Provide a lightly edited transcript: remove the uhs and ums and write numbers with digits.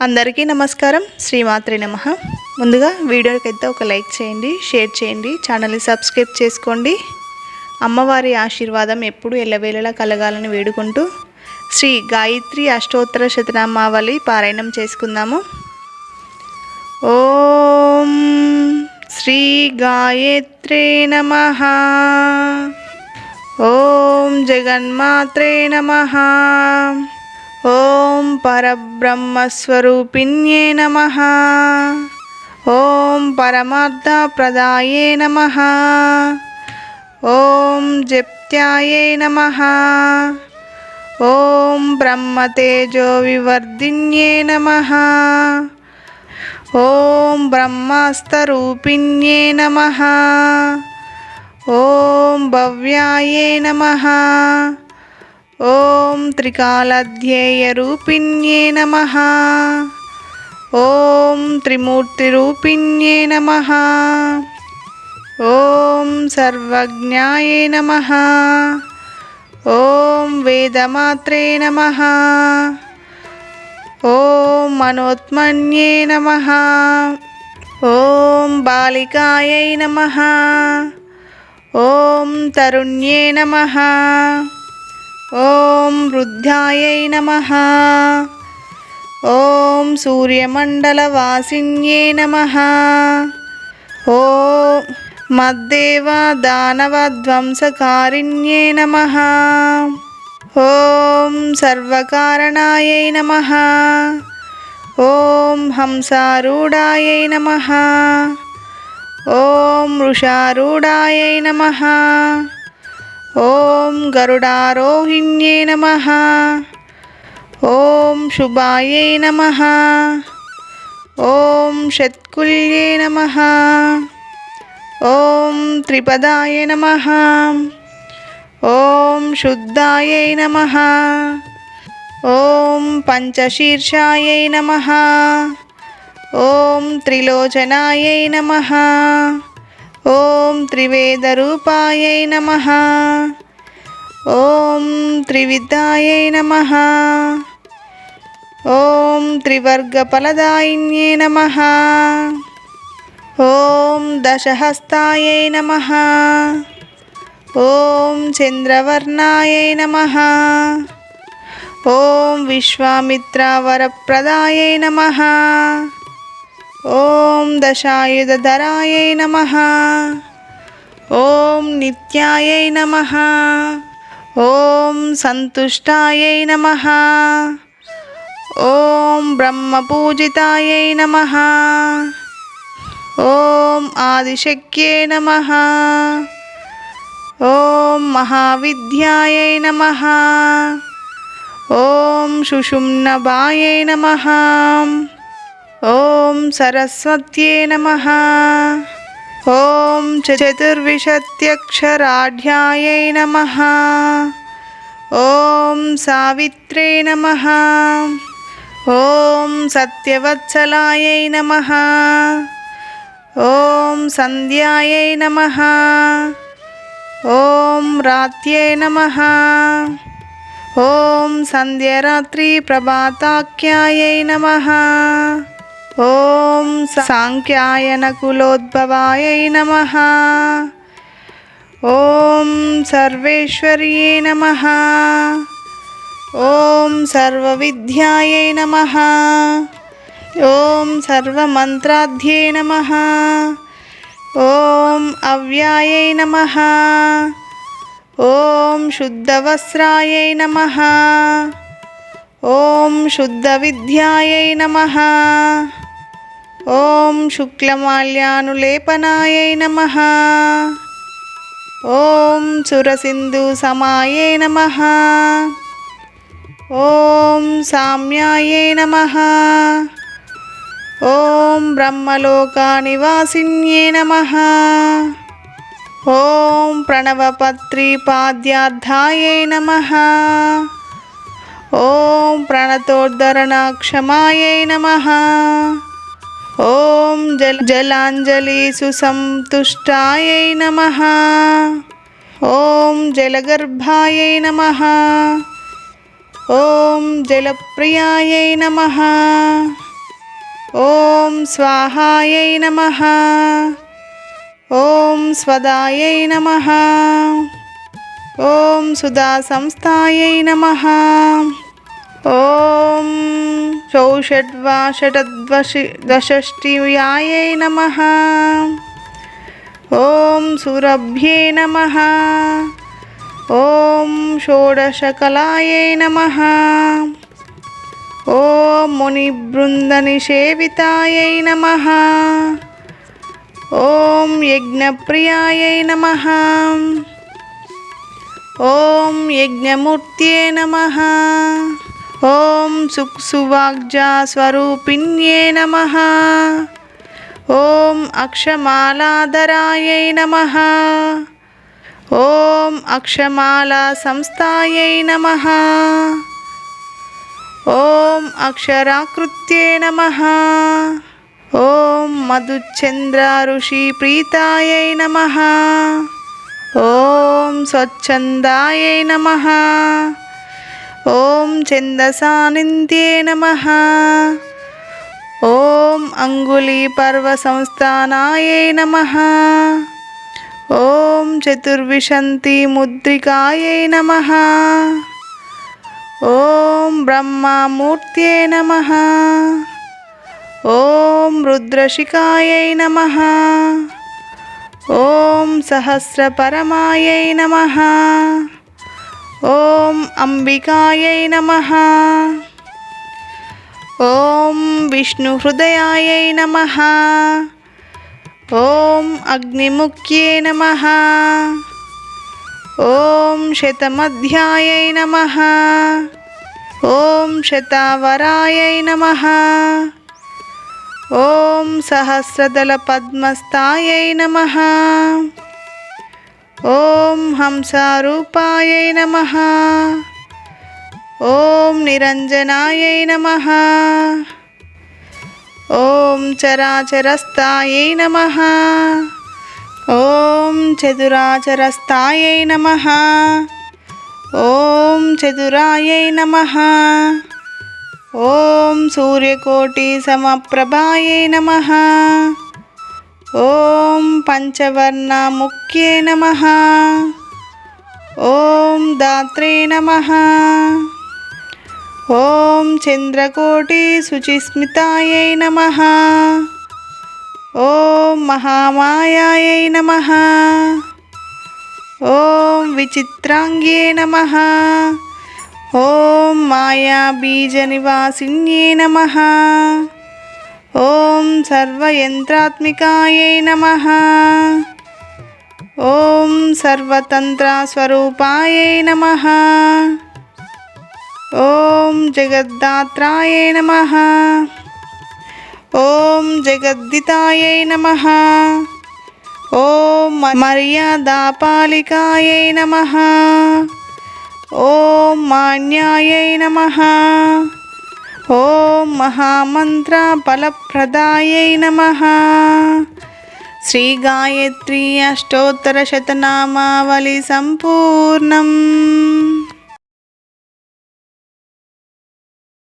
అందరికీ నమస్కారం. శ్రీమాత్రే నమః. ముందుగా వీడియోకి అయితే ఒక లైక్ చేయండి, షేర్ చేయండి, ఛానల్ని సబ్స్క్రైబ్ చేసుకోండి. అమ్మవారి ఆశీర్వాదం ఎప్పుడు ఎల్లవేళలా కలగాలని వేడుకుంటూ శ్రీ గాయత్రి అష్టోత్తర శతనామావళి పారాయణం చేసుకుందాము. ఓం శ్రీ గాయత్రే నమః. ఓం జగన్మాత్రే నమః. ఓం పరబ్రహ్మస్వరూపిణ్యే నమః. ఓం పరమార్థప్రదాయే నమః. ఓం జప్త్యాయే నమః. ఓం బ్రహ్మతేజో వివర్ధిన్యే నమః. ఓం బ్రహ్మాస్తరూపిణ్యే నమః. ఓం భవ్యాయే నమః. ఓం త్రికాలధ్యేయరూపిణ్యే నమః. ఓం త్రిమూర్తిరూపిణ్యే నమః. ఓం సర్వజ్ఞాయే నమః. ఓం వేదమాత్రే నమః. ఓం మనోత్మన్యే నమః. ఓం బాలికాయై నమః. ఓం తరుణ్యే నమః. ఓం వృద్ధాయై నమః. ఓం సూర్యమండలవాసిన్యే నమః. ఓం మద్దేవ దానవధ్వంసకారిణ్యే నమః. ఓం సర్వకారణాయై నమః. ఓం హంసారూఢాయై నమః. ఓం వృషారూఢాయై నమః. ఓం గరుడారోహిణ్యే నమః. ఓం శుభాయై నమః. ఓం షట్కుల్యే నమః. ఓం త్రిపదాయ నమః. ఓం శుద్ధాయై నమః. ఓం పంచశీర్షాయై నమః. ఓం త్రిలోచనాయై నమః. ఓం త్రివేదరూపాయై నమః. ఓం త్రివిద్యాయై నమః. ఓం త్రివర్గఫలదాయిన్యే నమః. ఓం దశహస్తాయై నమః. ఓం చంద్రవర్ణాయై నమః. ఓం విశ్వామిత్రవరప్రదాయై నమః. ఓం దశాయుధధరాయై నమః. ఓం నిత్యాయై నమః. ఓం సంతుష్టాయై నమః. ఓం బ్రహ్మపూజితాయై నమః. ఓం ఆదిశక్త్యే నమః. ఓం మహావిద్యాయై నమః. ఓం సుషుమ్నాభాయై నమః. ఓం సరస్వత్యే నమః. ఓం చతుర్విశత్యక్షరాఢ్యాయై నమః. ఓం సావిత్రే నమః. ఓం సత్యవత్సలాయై నమః. ఓం సంధ్యాయై నమః. ఓం రాత్యై నమః. ఓం సంధ్యారాత్రి ప్రభాతాఖ్యాయై నమః. ఓం సాంఖ్యాయన కులోద్భవాయై నమః. ఓం సర్వేశ్వర్యే నమః. ఓం సర్వవిద్యాయై నమః. ఓం సర్వమంత్రాధ్యే నమః. ఓం అవ్యాయై నమః. ఓం శుద్ధవస్త్రాయై నమః. ఓం శుద్ధవిద్యాయై నమః. ఓం శుక్లమాల్యానులేపనాయై నమః. ఓం సురసింధుసమాయై నమః. ఓం సామ్యాయై నమః. ఓం బ్రహ్మలోకనివాసిన్యే నమః. ఓం ప్రణవపత్రిపాద్యార్థాయై నమః. ఓం ప్రణతోద్ధరణక్షమాయై నమః. ఓం జలాంజలి సుసంతుష్టాయై నమః. ఓం జలగర్భాయై నమః. ఓం జలప్రియాయై నమః. ఓం స్వాహాయై నమః. ఓం స్వదాయై నమః. ఓం సుధా సంస్థాయై నమః. ఓం చౌషడ్వాషడ్వషష్టివ్యాయై నమః. ఓం సురభ్యే నమః. ఓం షోడశకలాయై నమః. ఓం మునిబృందనిషేవితాయై నమః. ఓం యజ్ఞప్రియాయై నమః. ఓం యజ్ఞమూర్త్యే నమః. ఓం సువాగ్జాస్వరూపిణ్యే నమః. ఓం అక్షమాలాధరాయై నమః. ఓం అక్షమాలా సంస్థాయై నమః. ఓం అక్షరాకృత్యే నమః. ఓం మధుచంద్ర ఋషి ప్రీతాయై నమః. ఓం స్వచ్ఛందాయై నమః. ఓం ఛందసానింద్యే నమః. ఓం అంగుళీపర్వ సంస్థానాయై నమః. ఓం చతుర్విశంతి ముద్రికాయై నమః. ఓం బ్రహ్మమూర్త్యే నమః. ఓం రుద్రశిఖాయై నమః. ఓం సహస్రపరమాయై నమః. ఓం అంబికాయై నమః. ఓం విష్ణుహృదయాయై నమః. ఓం అగ్నిముఖ్యే నమః. ఓం శతమధ్యాయై నమః. ఓం శతావరాయై నమః. ఓం సహస్రదళ పద్మస్థాయై నమః. ఓం హంసారూపాయై నమః. ఓం నిరంజనాయై నమః. ఓం చరాచరస్థాయై నమః. ఓం చతురాచరస్థాయై నమః. ఓం చతురాయై నమః. ఓం సూర్యకోటి సమప్రభాయై నమః. ఓం పంచవర్ణముఖ్యే నమః. ఓం దాత్రే నమః. ఓం చంద్రకోటి శుచిస్మితాయై నమః. ఓం మహామాయాయై నమః. ఓం విచిత్రాంగ్యే నమః. ఓం మాయాబీజనివాసిన్యే నమః. ఓం సర్వయంత్రాత్మికాయై నమః. ఓం సర్వతంత్రస్వరూపాయై నమః. ఓం జగద్దాత్రాయై నమః. ఓం జగద్దితాయై నమః. ఓం మర్యాదాపాలికాయై నమః. ఓం మాన్యాయై నమః. ఓం మహామంత్ర ఫలప్రదాయై నమః. శ్రీ గాయత్రీ అష్టోత్తర శతనామావళి సంపూర్ణం.